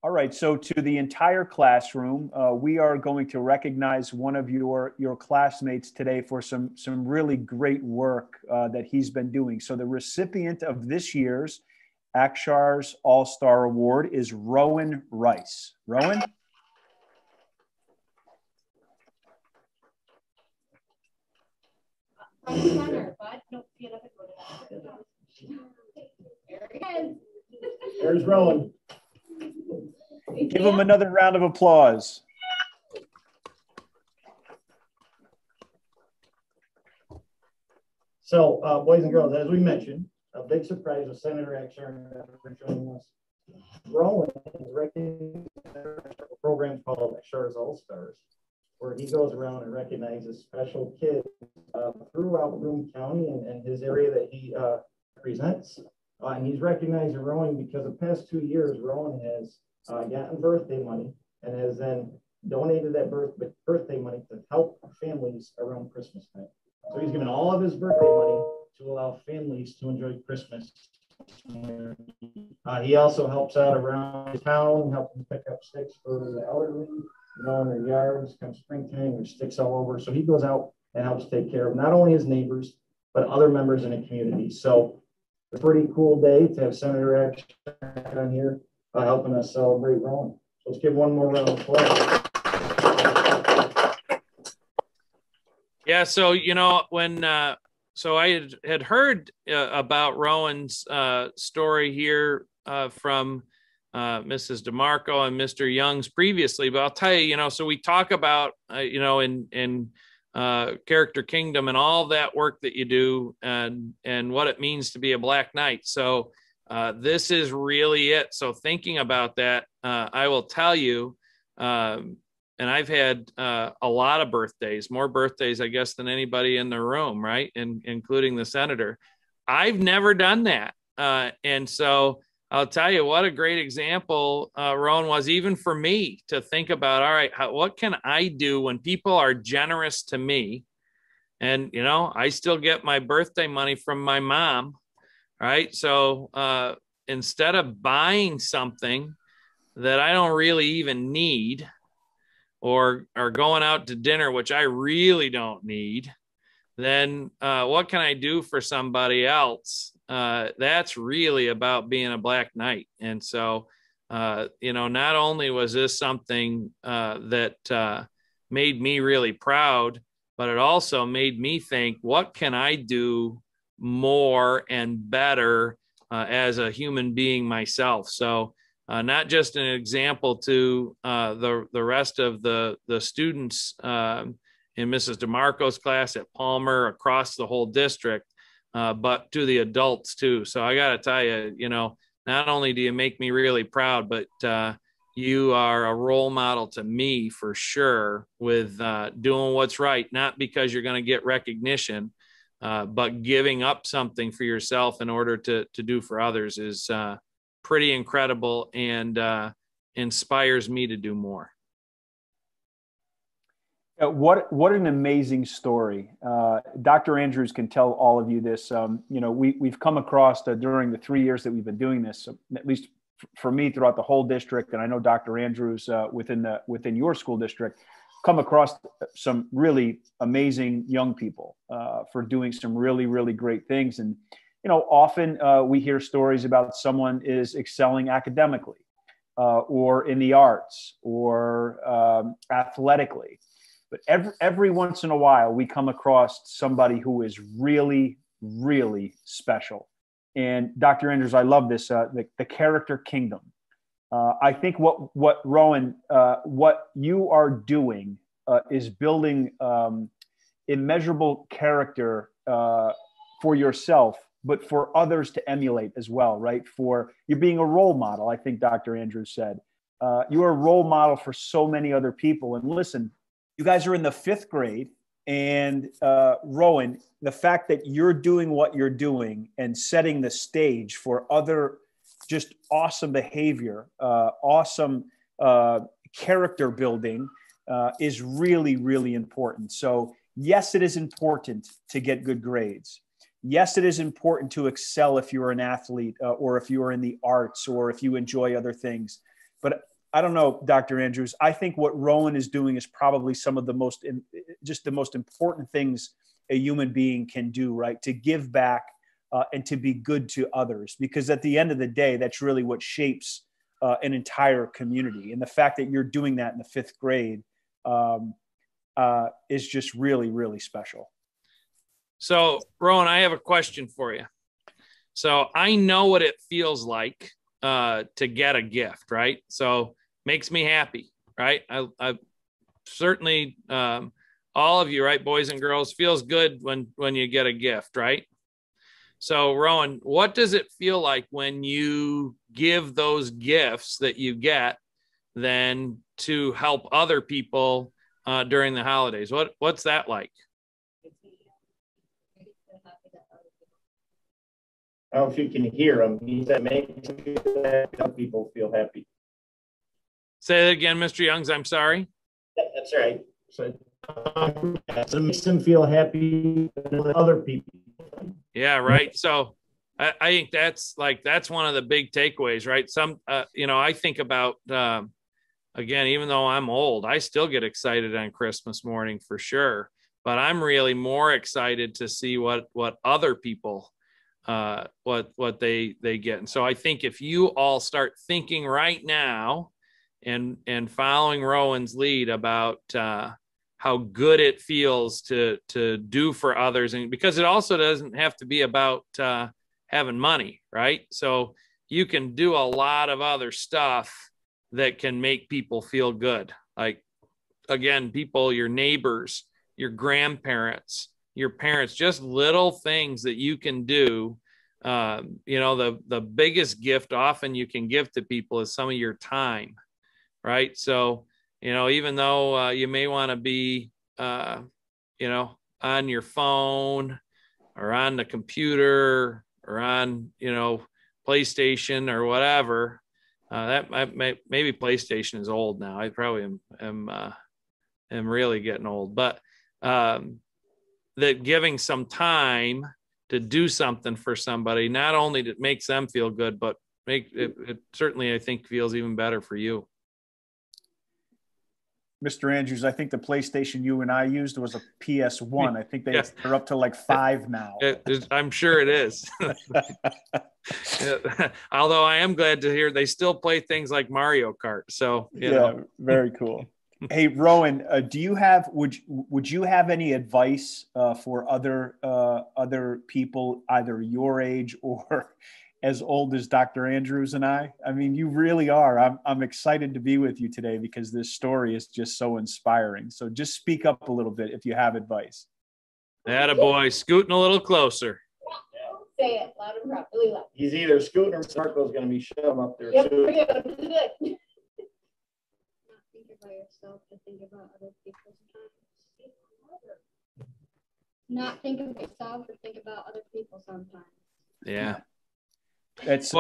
All right, so to the entire classroom, we are going to recognize one of your classmates today for some really great work that he's been doing. So the recipient of this year's Akshar's All-Star Award is Rowan Rice. Rowan? There's Rowan. Give him another round of applause. So, boys and girls, as we mentioned, a big surprise with Senator Akshar joining us. Rowan is recognized a program called Akshar's All-Stars, where he goes around and recognizes special kids throughout Broome County and his area that he represents. And he's recognized and Rowan because the past 2 years, Rowan has gotten birthday money and has then donated that birthday money to help families around Christmas time. So he's given all of his birthday money to allow families to enjoy Christmas. He also helps out around town, helping pick up sticks for the elderly, in their yards, come springtime, there's sticks all over. So he goes out and helps take care of not only his neighbors, but other members in the community. So it's a pretty cool day to have Senator Akshar on here helping us celebrate Rowan. So let's give one more round of applause. Yeah, so when so I had heard about Rowan's story here from Mrs. DeMarco and Mr. Young's previously, but I'll tell you, so we talk about in Character Kingdom and all that work that you do and what it means to be a Black Knight. So this is really it. So thinking about that, I will tell you, and I've had a lot of birthdays, more birthdays, I guess, than anybody in the room, right? And including the senator. I've never done that. And so I'll tell you what a great example Rowan was, even for me, to think about, all right, what can I do when people are generous to me? And, I still get my birthday money from my mom, right? So instead of buying something that I don't really even need, or going out to dinner, which I really don't need, then what can I do for somebody else? That's really about being a Black Knight. And so, not only was this something that made me really proud, but it also made me think, what can I do more and better as a human being myself? So, not just an example to the rest of the students in Mrs. DeMarco's class at Palmer, across the whole district, but to the adults too. So I got to tell you, not only do you make me really proud, but you are a role model to me for sure with doing what's right, not because you're going to get recognition, but giving up something for yourself in order to do for others is pretty incredible and inspires me to do more. What an amazing story. Dr. Andrews can tell all of you this. We've come across during the 3 years that we've been doing this, at least for me throughout the whole district, and I know Dr. Andrews within your school district, come across some really amazing young people for doing some really, really great things. And often we hear stories about someone is excelling academically or in the arts or athletically. But every once in a while, we come across somebody who is really, really special. And Dr. Andrews, I love this, the character kingdom. I think what Rowan, what you are doing is building immeasurable character for yourself, but for others to emulate as well, right? For you're being a role model, I think Dr. Andrews said. You're a role model for so many other people. And listen, you guys are in the 5th grade, and Rowan, the fact that you're doing what you're doing and setting the stage for other just awesome behavior, awesome character building is really, really important. So yes, it is important to get good grades. Yes, it is important to excel if you're an athlete or if you're in the arts or if you enjoy other things. But I don't know, Dr. Andrews, I think what Rowan is doing is probably some of the most, just the most important things a human being can do, right? To give back and to be good to others, because at the end of the day, that's really what shapes an entire community. And the fact that you're doing that in the 5th grade is just really, really special. So, Rowan, I have a question for you. So I know what it feels like to get a gift, right? So makes me happy, right? I certainly, all of you, right, boys and girls, feels good when you get a gift, right? So Rowan, what does it feel like when you give those gifts that you get then to help other people during the holidays? What's that like? I don't know if you can hear him. He said makes people feel happy. Say that again, Mr. Youngs. I'm sorry. Yeah, that's right. So it makes them feel happy with other people. Yeah, right. So I think that's one of the big takeaways, right? I think about, again, even though I'm old, I still get excited on Christmas morning for sure. But I'm really more excited to see what other people what they get. And so I think if you all start thinking right now and following Rowan's lead about how good it feels to do for others, and because it also doesn't have to be about having money, right? So you can do a lot of other stuff that can make people feel good. Like, again, people, your neighbors, your grandparents, your parents, just little things that you can do. The biggest gift often you can give to people is some of your time, right? So, even though you may want to be, on your phone or on the computer or on, PlayStation or whatever, maybe PlayStation is old now. I probably am really getting old, but that giving some time to do something for somebody, not only that makes them feel good, but it certainly, I think, feels even better for you. Mr. Andrews, I think the PlayStation you and I used was a PS1. I think they're up to like 5 now. I'm sure it is. Although I am glad to hear they still play things like Mario Kart. So, very cool. Hey, Rowan, would you have any advice for other people, either your age or as old as Dr. Andrews and I? I mean, you really are. I'm excited to be with you today because this story is just so inspiring. So just speak up a little bit if you have advice. Attaboy, scooting a little closer. Say it loud and proud, really loud. He's either scooting or Marco's going to be shoving up there. Yep, we're good. Not think about yourself, but think about other people's times. Not think of yourself, but think about other people sometimes. Yeah. That's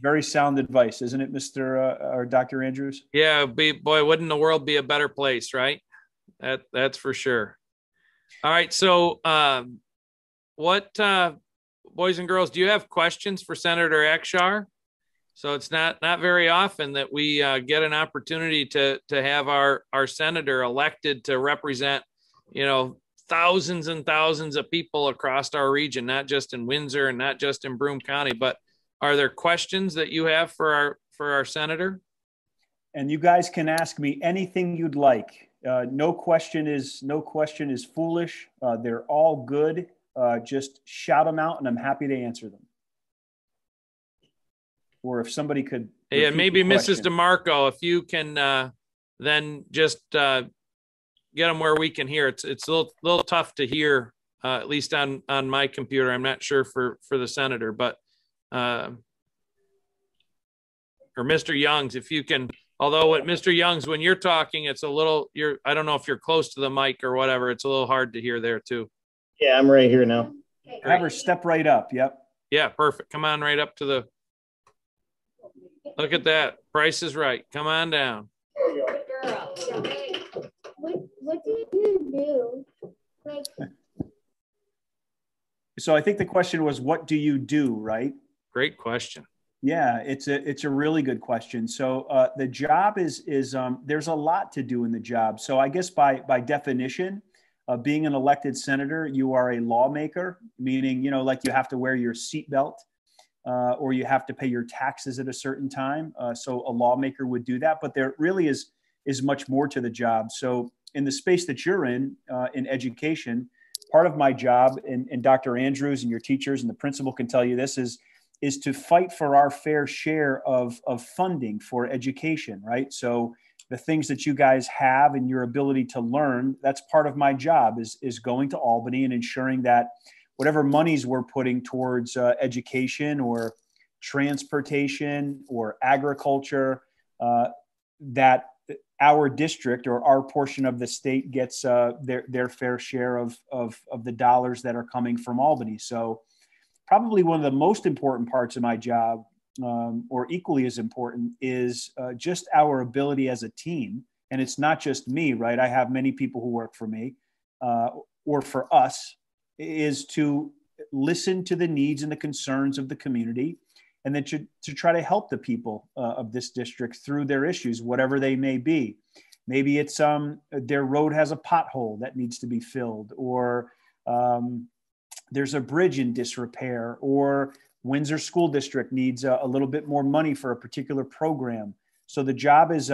very sound advice, isn't it, Mr. or Dr. Andrews? Yeah, wouldn't the world be a better place, right? That's for sure. All right, so what boys and girls, do you have questions for Senator Akshar? So it's not very often that we get an opportunity to have our senator elected to represent, thousands and thousands of people across our region, not just in Windsor and not just in Broome County. But are there questions that you have for our senator? And you guys can ask me anything you'd like. No question is foolish. They're all good. Just shout them out, and I'm happy to answer them. Or if somebody could. Yeah, maybe Mrs. DeMarco, if you can then just get them where we can hear. It's a little tough to hear, at least on my computer. I'm not sure for the senator, but or Mr. Youngs, if you can. Although at Mr. Youngs, when you're talking, it's a little. I don't know if you're close to the mic or whatever. It's a little hard to hear there too. Yeah, I'm right here now. Have her step right up. Yep. Yeah, perfect. Come on right up to the. Look at that. Price is right. Come on down. What do you do? So I think the question was, what do you do, right? Great question. Yeah, it's a really good question. So the job is there's a lot to do in the job. So I guess by definition, being an elected senator, you are a lawmaker, meaning like you have to wear your seatbelt or you have to pay your taxes at a certain time. So a lawmaker would do that, but there really is much more to the job. So in the space that you're in education, part of my job, and Dr. Andrews and your teachers and the principal can tell you this, is to fight for our fair share of funding for education, right? So the things that you guys have and your ability to learn, that's part of my job is going to Albany and ensuring that whatever monies we're putting towards education or transportation or agriculture, that our district or our portion of the state gets their fair share of the dollars that are coming from Albany. So probably one of the most important parts of my job, or equally as important, is just our ability as a team. And it's not just me, right? I have many people who work for me or for us, is to listen to the needs and the concerns of the community, and then to try to help the people of this district through their issues, whatever they may be. Maybe it's their road has a pothole that needs to be filled, or there's a bridge in disrepair, or Windsor School District needs a little bit more money for a particular program. So the job is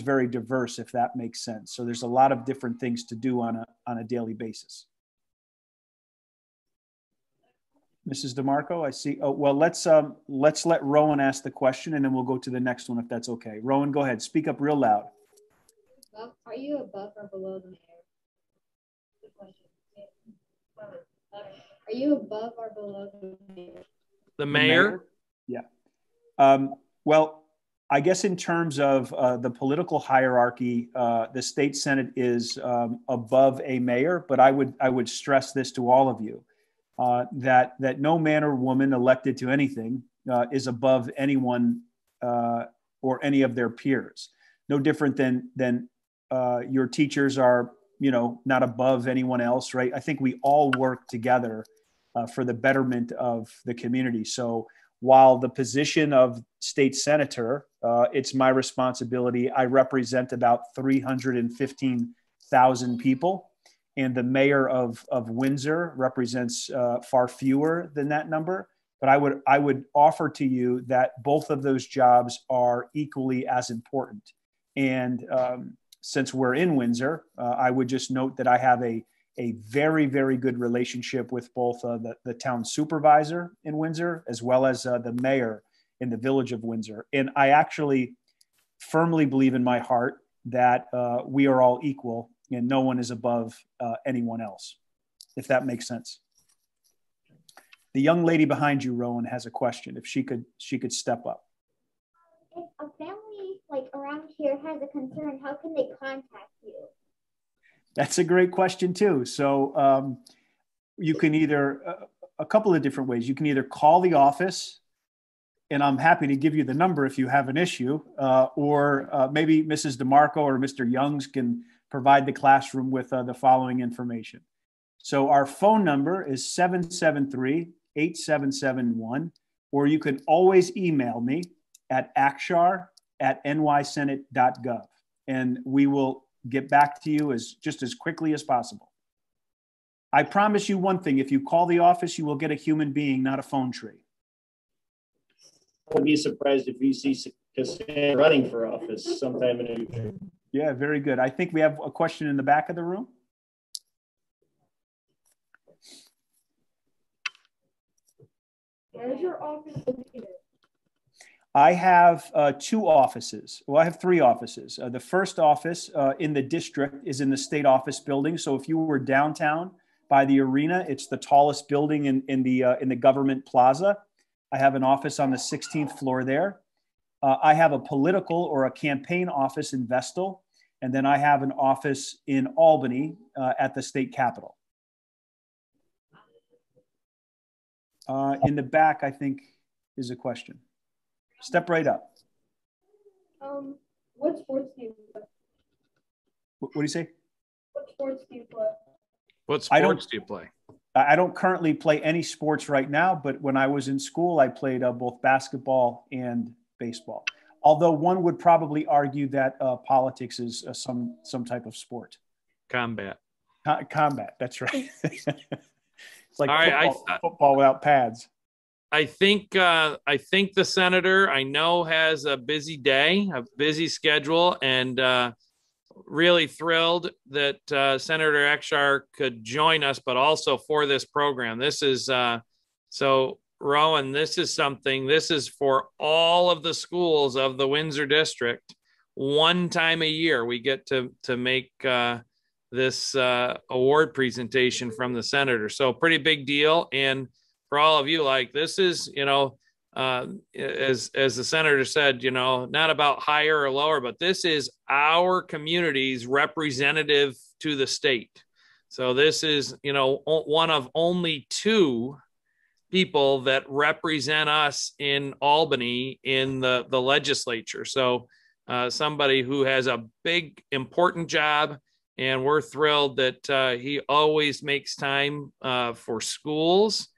very diverse, if that makes sense. So there's a lot of different things to do on a daily basis. Mrs. DeMarco, I see. Oh, well, let's let Rowan ask the question, and then we'll go to the next one if that's okay. Rowan, go ahead. Speak up real loud. Are you above or below the mayor? Good question. Are you above or below the mayor? The mayor? Yeah. Well, I guess in terms of the political hierarchy, the state senate is above a mayor, but I would stress this to all of you, that no man or woman elected to anything is above anyone or any of their peers. No different than your teachers are, not above anyone else, right? I think we all work together for the betterment of the community. So while the position of state senator, it's my responsibility. I represent about 315,000 people, and the mayor of Windsor represents far fewer than that number. But I would offer to you that both of those jobs are equally as important. And since we're in Windsor, I would just note that I have a very, very good relationship with both the town supervisor in Windsor as well as the mayor in the village of Windsor. And I actually firmly believe in my heart that we are all equal and no one is above anyone else, if that makes sense. The young lady behind you, Rowan, has a question. If she could step up. If a family around here has a concern, how can they contact you? That's a great question too. So you can either, a couple of different ways. You can either call the office, and I'm happy to give you the number if you have an issue, or maybe Mrs. DeMarco or Mr. Youngs can provide the classroom with the following information. So our phone number is 773-8771, or you can always email me at akshar@nysenate.gov, and we will get back to you just as quickly as possible. I promise you one thing: if you call the office, you will get a human being, not a phone tree. I would be surprised if you see Cassandra running for office sometime in the future. Yeah, very good. I think we have a question in the back of the room. Where's your office located? I have two offices. Well, I have three offices. The first office in the district is in the state office building. So if you were downtown by the arena, it's the tallest building in the government plaza. I have an office on the 16th floor there. I have a political or a campaign office in Vestal, and then I have an office in Albany at the state capitol. In the back, I think, is a question. Step right up. What sports do you play? What do you say? What sports do you play? What sports do you play? I don't currently play any sports right now, but when I was in school, I played both basketball and baseball. Although one would probably argue that politics is some type of sport. Combat. Combat. That's right. It's like All right, football without pads. I think the senator, I know, has a busy day, a busy schedule, and really thrilled that Senator Akshar could join us, but also for this program. This is so Rowan, this is for all of the schools of the Windsor District. One time a year, we get to make this award presentation from the senator. So pretty big deal. And for all of you, like, this is, as the senator said, not about higher or lower, but this is our community's representative to the state. So this is, one of only two people that represent us in Albany in the legislature. So somebody who has a big, important job, and we're thrilled that he always makes time for schools,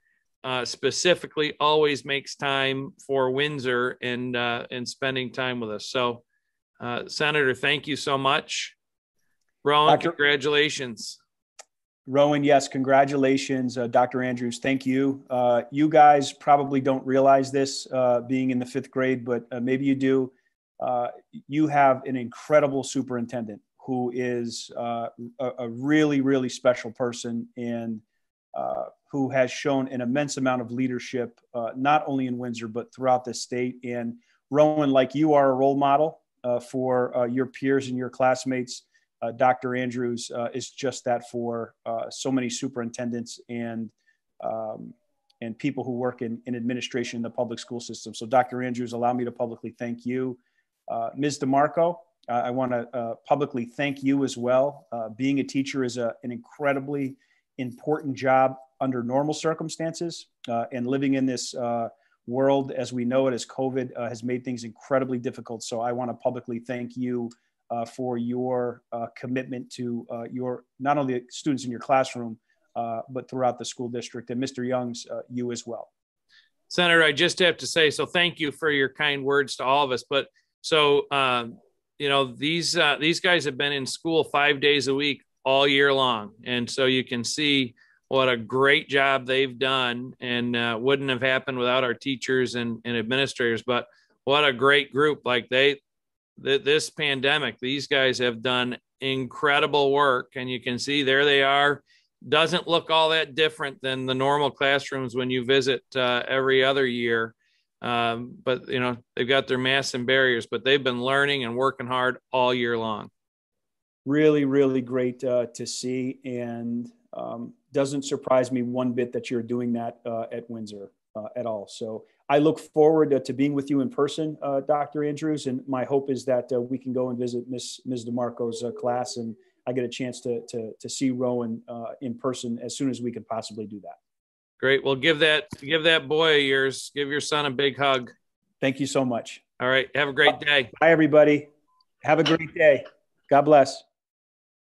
specifically always makes time for Windsor and spending time with us. So Senator, thank you so much. Rowan, congratulations. Rowan, yes, congratulations. Dr. Andrews, thank you. You guys probably don't realize this being in the 5th grade, but maybe you do. You have an incredible superintendent who is a really, really special person, and who has shown an immense amount of leadership, not only in Windsor, but throughout the state. And Rowan, like you are a role model for your peers and your classmates. Dr. Andrews is just that for so many superintendents and people who work in administration in the public school system. So Dr. Andrews, allow me to publicly thank you. Ms. DeMarco, I want to publicly thank you as well. Being a teacher is an incredibly important job under normal circumstances, and living in this world as we know it, as COVID has made things incredibly difficult. So I want to publicly thank you for your commitment to your, not only the students in your classroom, but throughout the school district. And Mr. Youngs, you as well. Senator, I just have to say, so thank you for your kind words to all of us. But so, these guys have been in school 5 days a week all year long. And so you can see what a great job they've done, and wouldn't have happened without our teachers and administrators. But what a great group. Like this pandemic, these guys have done incredible work, and you can see there they are. Doesn't look all that different than the normal classrooms when you visit every other year. But they've got their masks and barriers, but they've been learning and working hard all year long. Really, really great to see, and doesn't surprise me one bit that you're doing that at Windsor at all. So I look forward to being with you in person, Dr. Andrews, and my hope is that we can go and visit Ms. DeMarco's class, and I get a chance to see Rowan in person as soon as we can possibly do that. Great. Well, give that boy of yours, give your son a big hug. Thank you so much. All right. Have a great day. Bye, everybody. Have a great day. God bless.